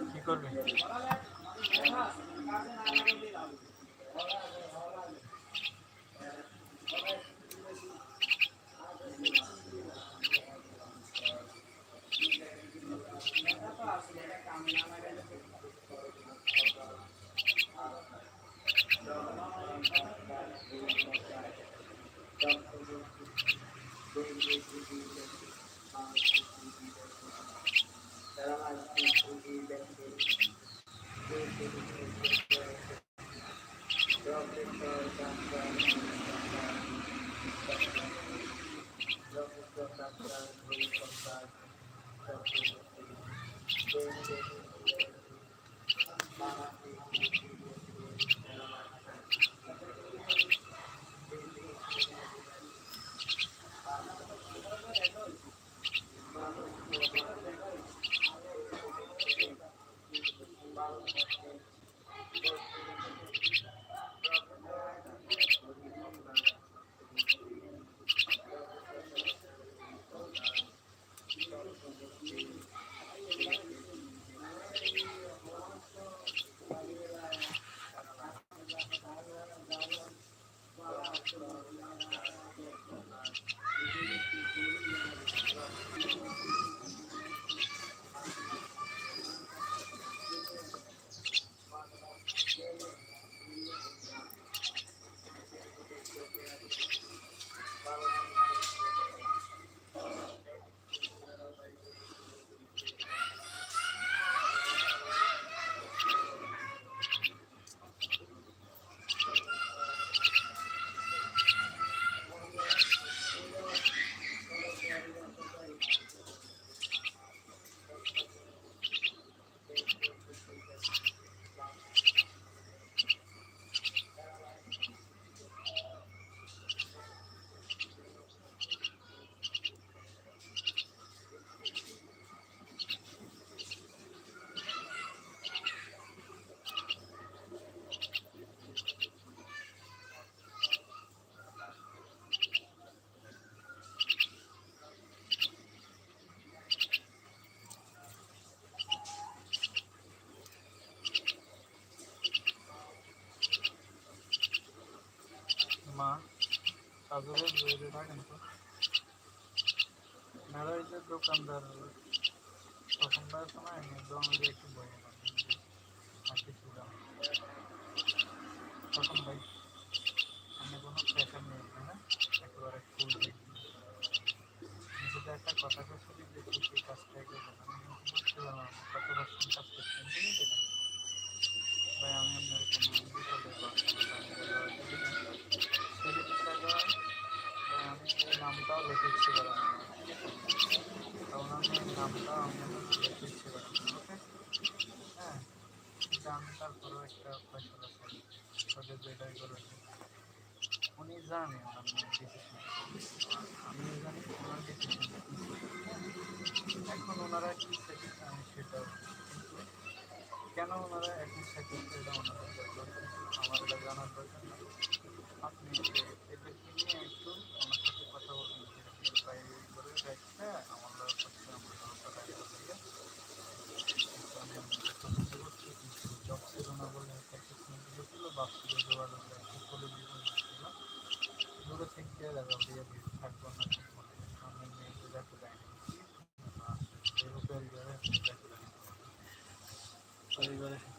কি করবে? মা সাজুরের বইরে থাকেন তো মেলার যে দোকানদার তখন ব্যস্ত না একদম আমাদের একটু বই তখন ভাই আমি কোনো প্রেশার নেই না একেবারে ফুল যদি একটা কথা করছি দেখি সেই কাজটাই করবেন আমি কত পার্সেন্ট কাজ করছেন ঠিক আছে ভাই আমি আমি এই নামটাও লিখে ইচ্ছে করে না কারণ আমি এই নামটাও আমি লিখে ইচ্ছে করে না ওকে হ্যাঁ আমি তারপরেও একটা ফয়সলা করি ওদের যেটাই করে উনি জানে ওনার ডিসিশন আমিও জানি ওনার ডিসিশন এখন ওনারা কি চাইছে আমি সেটাও কিন্তু কেন ওনারা এখন চাইছে এটা ওনাদের দরকার আমার এটা জানার দরকার না আপনি এদেরকে নিয়ে একটু ওনার সাথে কথা বলবেন বাইরে করে দেখতে আমার করছে আমার আমি আপনাদের পছন্দ করছি কিন্তু জব ছিল না বলে একটা কিছু ছিল ভাবছিল যোগাযোগ করে দূরে থেকে দেখা দিয়ে থাকবো না আমি মেয়েকে দেখতে যাই পরিবারের